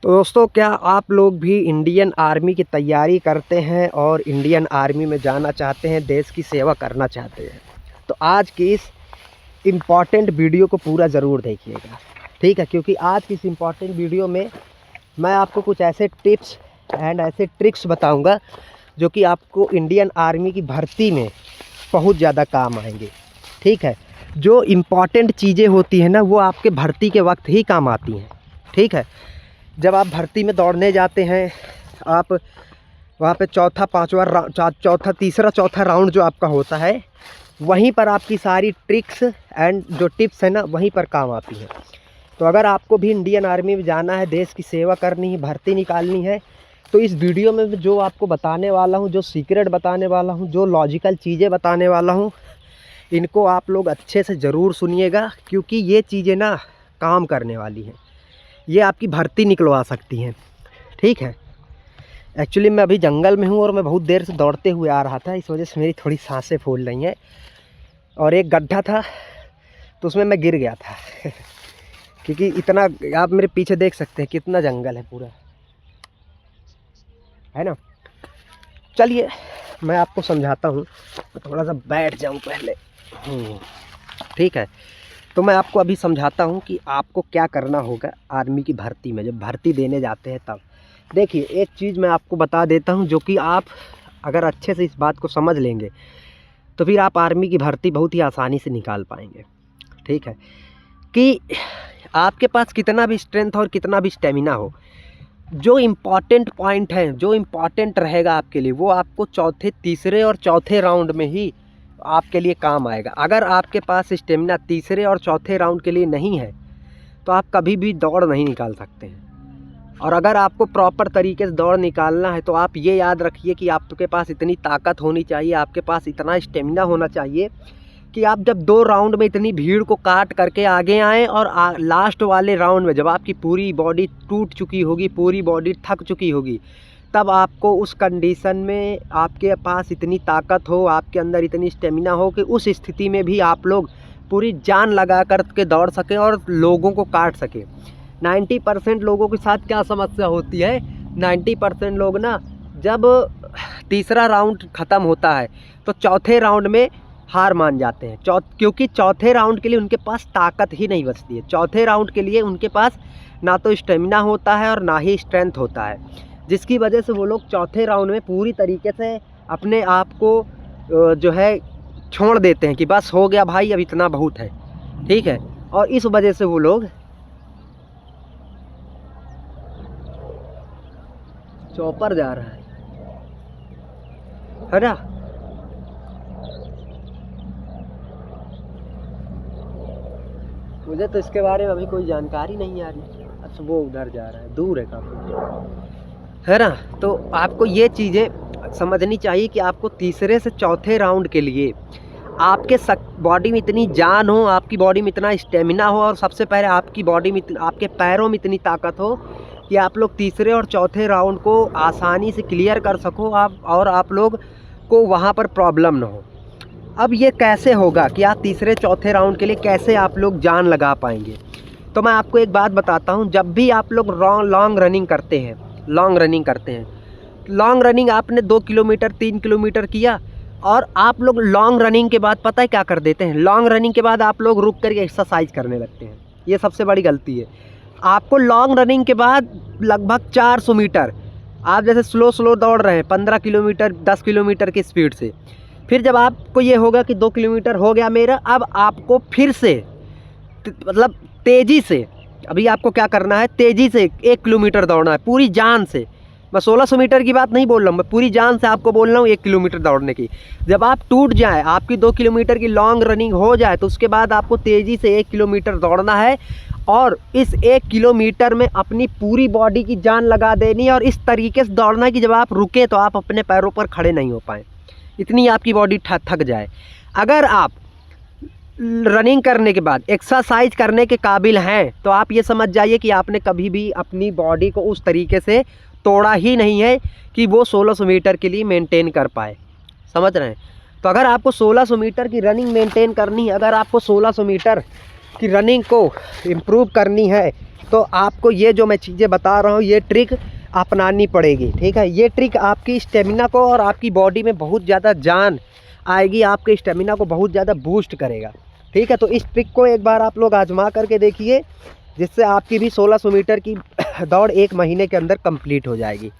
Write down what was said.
तो दोस्तों, क्या आप लोग भी इंडियन आर्मी की तैयारी करते हैं और इंडियन आर्मी में जाना चाहते हैं, देश की सेवा करना चाहते हैं? तो आज की इस इम्पॉर्टेंट वीडियो को पूरा ज़रूर देखिएगा, ठीक है? क्योंकि आज की इस इम्पॉर्टेंट वीडियो में मैं आपको कुछ ऐसे टिप्स एंड ऐसे ट्रिक्स बताऊंगा जो कि आपको इंडियन आर्मी की भर्ती में बहुत ज़्यादा काम आएंगे, ठीक है? जो इम्पॉर्टेंट चीज़ें होती हैं ना, वो आपके भर्ती के वक्त ही काम आती हैं, ठीक है? जब आप भर्ती में दौड़ने जाते हैं, आप वहाँ पे चौथा तीसरा चौथा राउंड जो आपका होता है, वहीं पर आपकी सारी ट्रिक्स एंड जो टिप्स है ना, वहीं पर काम आती हैं। तो अगर आपको भी इंडियन आर्मी में जाना है, देश की सेवा करनी है, भर्ती निकालनी है, तो इस वीडियो में जो आपको बताने वाला हूँ, जो सीक्रेट बताने वाला हूँ, जो लॉजिकल चीज़ें बताने वाला हूँ, इनको आप लोग अच्छे से ज़रूर सुनिएगा, क्योंकि ये चीज़ें ना काम करने वाली हैं। ये आपकी भर्ती निकलवा सकती हैं, ठीक है? एक्चुअली मैं अभी जंगल में हूँ और मैं बहुत देर से दौड़ते हुए आ रहा था, इस वजह से मेरी थोड़ी सांसें फूल रही हैं। और एक गड्ढा था तो उसमें मैं गिर गया था क्योंकि इतना, आप मेरे पीछे देख सकते हैं कितना जंगल है पूरा, है ना? चलिए मैं आपको समझाता हूँ। थोड़ा सा बैठ जाऊँ पहले, ठीक है? तो मैं आपको अभी समझाता हूँ कि आपको क्या करना होगा आर्मी की भर्ती में, जब भर्ती देने जाते हैं तब। देखिए, एक चीज़ मैं आपको बता देता हूँ, जो कि आप अगर अच्छे से इस बात को समझ लेंगे तो फिर आप आर्मी की भर्ती बहुत ही आसानी से निकाल पाएंगे, ठीक है? कि आपके पास कितना भी स्ट्रेंथ और कितना भी स्टेमिना हो, जो इम्पॉर्टेंट पॉइंट है, जो इम्पॉर्टेंट रहेगा आपके लिए, वो आपको तीसरे और चौथे राउंड में ही आपके लिए काम आएगा। अगर आपके पास स्टेमिना तीसरे और चौथे राउंड के लिए नहीं है तो आप कभी भी दौड़ नहीं निकाल सकते हैं। और अगर आपको प्रॉपर तरीके से दौड़ निकालना है तो आप ये याद रखिए कि आपके पास इतनी ताकत होनी चाहिए, आपके पास इतना स्टेमिना होना चाहिए कि आप जब 2 राउंड में इतनी भीड़ को काट करके आगे आएँ और लास्ट वाले राउंड में जब आपकी पूरी बॉडी टूट चुकी होगी, पूरी बॉडी थक चुकी होगी, तब आपको उस कंडीशन में आपके पास इतनी ताकत हो, आपके अंदर इतनी स्टेमिना हो कि उस स्थिति में भी आप लोग पूरी जान लगा कर के दौड़ सकें और लोगों को काट सकें। 90% लोगों के साथ क्या समस्या होती है, 90% लोग ना, जब तीसरा राउंड ख़त्म होता है तो चौथे राउंड में हार मान जाते हैं। क्योंकि चौथे राउंड के लिए उनके पास ताकत ही नहीं बचती है। चौथे राउंड के लिए उनके पास ना तो स्टेमिना होता है और ना ही स्ट्रेंथ होता है, जिसकी वजह से वो लोग चौथे राउंड में पूरी तरीके से अपने आप को जो है छोड़ देते हैं कि बस हो गया भाई, अब इतना बहुत है, ठीक है? और इस वजह से वो लोग चौपर जा रहा है ना? मुझे तो इसके बारे में अभी कोई जानकारी नहीं आ रही। अच्छा, वो उधर जा रहा है, दूर है काफ़ी, है ना? तो आपको ये चीज़ें समझनी चाहिए कि आपको तीसरे से चौथे राउंड के लिए आपके बॉडी में इतनी जान हो, आपकी बॉडी में इतना स्टेमिना हो, और सबसे पहले आपकी बॉडी में, आपके पैरों में इतनी ताकत हो कि आप लोग तीसरे और चौथे राउंड को आसानी से क्लियर कर सको आप, और आप लोग को वहाँ पर प्रॉब्लम ना हो। अब ये कैसे होगा कि आप तीसरे चौथे राउंड के लिए कैसे आप लोग जान लगा पाएंगे? तो मैं आपको एक बात बताता हूँ। जब भी आप लोग लॉन्ग रनिंग करते हैं, लॉन्ग रनिंग आपने 2 किलोमीटर 3 किलोमीटर किया, और आप लोग लॉन्ग रनिंग के बाद पता है क्या कर देते हैं? लॉन्ग रनिंग के बाद आप लोग रुक करके एक्सरसाइज करने लगते हैं। ये सबसे बड़ी गलती है। आपको लॉन्ग रनिंग के बाद लगभग 400 मीटर आप जैसे स्लो दौड़ रहे हैं, 15 किलोमीटर 10 किलोमीटर की स्पीड से, फिर जब आपको ये होगा कि 2 किलोमीटर हो गया मेरा, अब आपको फिर से मतलब तेज़ी से, अभी आपको क्या करना है, तेज़ी से 1 किलोमीटर दौड़ना है पूरी जान से। मैं 1600 मीटर की बात नहीं बोल रहा हूँ, मैं पूरी जान से आपको बोल रहा हूँ 1 किलोमीटर दौड़ने की। जब आप टूट जाए, आपकी 2 किलोमीटर की लॉन्ग रनिंग हो जाए, तो उसके बाद आपको तेज़ी से 1 किलोमीटर दौड़ना है, और इस 1 किलोमीटर में अपनी पूरी बॉडी की जान लगा देनी है, और इस तरीके से दौड़ना है कि जब आप रुके तो आप अपने पैरों पर खड़े नहीं हो पाएँ, इतनी आपकी बॉडी थक जाए। अगर आप रनिंग करने के बाद एक्सरसाइज करने के काबिल हैं तो आप ये समझ जाइए कि आपने कभी भी अपनी बॉडी को उस तरीके से तोड़ा ही नहीं है कि वो 1600 मीटर के लिए मेंटेन कर पाए। समझ रहे हैं? तो अगर आपको 1600 मीटर की रनिंग मेंटेन करनी है, अगर आपको 1600 मीटर की रनिंग को इम्प्रूव करनी है, तो आपको ये जो मैं चीज़ें बता रहा हूँ ये ट्रिक अपनानी पड़ेगी, ठीक है। ये ट्रिक आपकी स्टेमिना को और आपकी बॉडी में बहुत ज़्यादा जान आएगी, आपके स्टेमिना को बहुत ज़्यादा बूस्ट करेगा, ठीक है। तो इस ट्रिक को एक बार आप लोग आजमा करके देखिए, जिससे आपकी भी 1600 मीटर की दौड़ 1 महीने के अंदर कंप्लीट हो जाएगी।